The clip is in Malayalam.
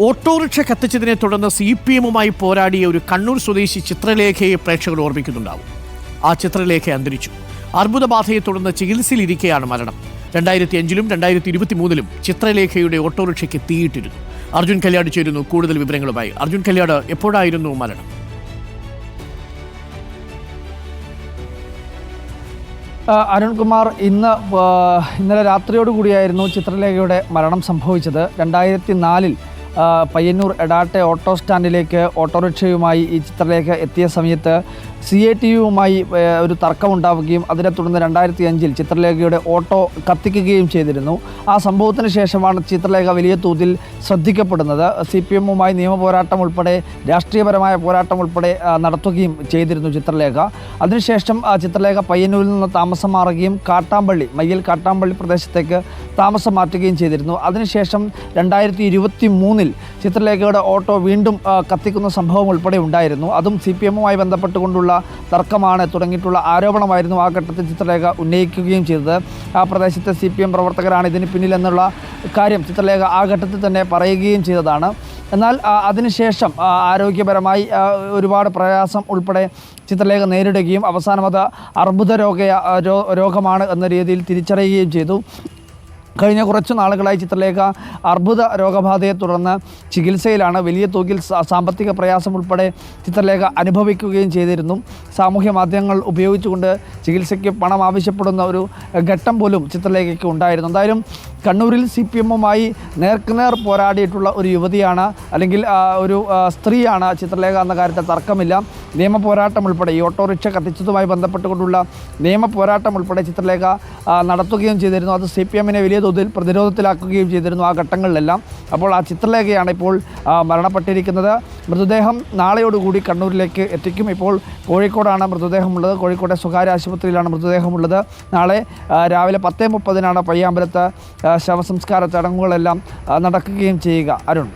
ഓട്ടോറിക്ഷ കത്തിച്ചതിനെ തുടർന്ന് CPM-ഉമായി പോരാടിയ ഒരു കണ്ണൂർ സ്വദേശി ചിത്രലേഖയെ പ്രേക്ഷകർ ഓർമ്മിക്കുന്നുണ്ടാവും. ആ ചിത്രലേഖ അന്തരിച്ചു. അർബുദബാധയെ തുടർന്ന് ചികിത്സയിലിരിക്കെയാണ് മരണം. 2005-ലും 2023-ലും ചിത്രലേഖയുടെ ഓട്ടോറിക്ഷയ്ക്ക് തീയിട്ടിരുന്നു. അർജുൻ കല്യാട് ചേരുന്നു കൂടുതൽ വിവരങ്ങളുമായി. അർജുൻ കല്യാട്, എപ്പോഴായിരുന്നു മരണം? അരുൺകുമാർ, ഇന്നലെ രാത്രിയോടുകൂടിയായിരുന്നു ചിത്രലേഖയുടെ മരണം സംഭവിച്ചത്. 2004-ൽ പയ്യന്നൂർ എടാട്ടെ ഓട്ടോ സ്റ്റാൻഡിലേക്ക് ഓട്ടോറിക്ഷയുമായി ഈ ചിത്രലേഖ എത്തിയ സമയത്ത് CATU-വുമായി ഒരു തർക്കമുണ്ടാവുകയും അതിനെ തുടർന്ന് 2005-ൽ ചിത്രലേഖയുടെ ഓട്ടോ കത്തിക്കുകയും ചെയ്തിരുന്നു. ആ സംഭവത്തിന് ശേഷമാണ് ചിത്രലേഖ വലിയ തോതിൽ ശ്രദ്ധിക്കപ്പെടുന്നത്. CPM-ഉമായി നിയമപോരാട്ടം ഉൾപ്പെടെ രാഷ്ട്രീയപരമായ പോരാട്ടം ഉൾപ്പെടെ നടത്തുകയും ചെയ്തിരുന്നു ചിത്രലേഖ. അതിനുശേഷം ചിത്രലേഖ പയ്യന്നൂരിൽ നിന്ന് താമസം മാറുകയും മയ്യൽ കാട്ടാമ്പള്ളി പ്രദേശത്തേക്ക് താമസം മാറ്റുകയും ചെയ്തിരുന്നു. അതിനുശേഷം 2023-ൽ ചിത്രലേഖയുടെ ഓട്ടോ വീണ്ടും കത്തിക്കുന്ന സംഭവം ഉൾപ്പെടെ ഉണ്ടായിരുന്നു. അതും CPM-ഉമായി ബന്ധപ്പെട്ടുകൊണ്ടുള്ള തർക്കമാണ് തുടങ്ങിയിട്ടുള്ള ആരോപണമായിരുന്നു ആ ഘട്ടത്തിൽ ചിത്രലേഖ ഉന്നയിക്കുകയും ചെയ്തത്. ആ പ്രദേശത്തെ CPM പ്രവർത്തകരാണ് ഇതിന് പിന്നിലെന്നുള്ള കാര്യം ചിത്രലേഖ ആ ഘട്ടത്തിൽ തന്നെ പറയുകയും ചെയ്തതാണ്. എന്നാൽ അതിനുശേഷം ആരോഗ്യപരമായി ഒരുപാട് പ്രയാസം ഉൾപ്പെടെ ചിത്രലേഖ നേരിടുകയും അവസാനം അത് അർബുദ രോഗമാണ് എന്ന രീതിയിൽ തിരിച്ചറിയുകയും ചെയ്തു. കഴിഞ്ഞ കുറച്ചു നാളുകളായി ചിത്രലേഖ അർബുദ രോഗബാധയെ തുടർന്ന് ചികിത്സയിലാണ്. വലിയ തോതിൽ സാമ്പത്തിക പ്രയാസം ഉൾപ്പെടെ ചിത്രലേഖ അനുഭവിക്കുകയും ചെയ്തിരുന്നു. സാമൂഹ്യ മാധ്യമങ്ങൾ ഉപയോഗിച്ചുകൊണ്ട് ചികിത്സയ്ക്ക് പണം ആവശ്യപ്പെടുന്ന ഒരു ഘട്ടം പോലും ചിത്രലേഖയ്ക്ക് ഉണ്ടായിരുന്നു. എന്തായാലും കണ്ണൂരിൽ CPM-ഉമായി നേർക്കുനേർ പോരാടിയിട്ടുള്ള ഒരു യുവതിയാണ്, അല്ലെങ്കിൽ ഒരു സ്ത്രീയാണ് ചിത്രലേഖ എന്ന കാര്യത്തിൽ തർക്കമില്ല. നിയമപോരാട്ടം ഉൾപ്പെടെ ഈ ഓട്ടോറിക്ഷ കത്തിച്ചതുമായി ബന്ധപ്പെട്ടുകൊണ്ടുള്ള നിയമപോരാട്ടം ഉൾപ്പെടെ ചിത്രലേഖ നടത്തുകയും ചെയ്തിരുന്നു. അത് CPM-നെ വലിയ തോതിൽ പ്രതിരോധത്തിലാക്കുകയും ചെയ്തിരുന്നു ആ ഘട്ടങ്ങളിലെല്ലാം. അപ്പോൾ ആ ചിത്രലേഖയാണ് ഇപ്പോൾ മരണപ്പെട്ടിരിക്കുന്നത്. മൃതദേഹം നാളെയോടുകൂടി കണ്ണൂരിലേക്ക് എത്തിക്കും. ഇപ്പോൾ കോഴിക്കോടാണ് മൃതദേഹമുള്ളത്. കോഴിക്കോട്ടെ സ്വകാര്യ ആശുപത്രിയിലാണ് മൃതദേഹമുള്ളത്. നാളെ രാവിലെ 10:30-നാണ് പയ്യാമ്പലത്ത് ശവസംസ്കാര ചടങ്ങുകളെല്ലാം നടക്കുകയും ചെയ്യുക. അരുൺ.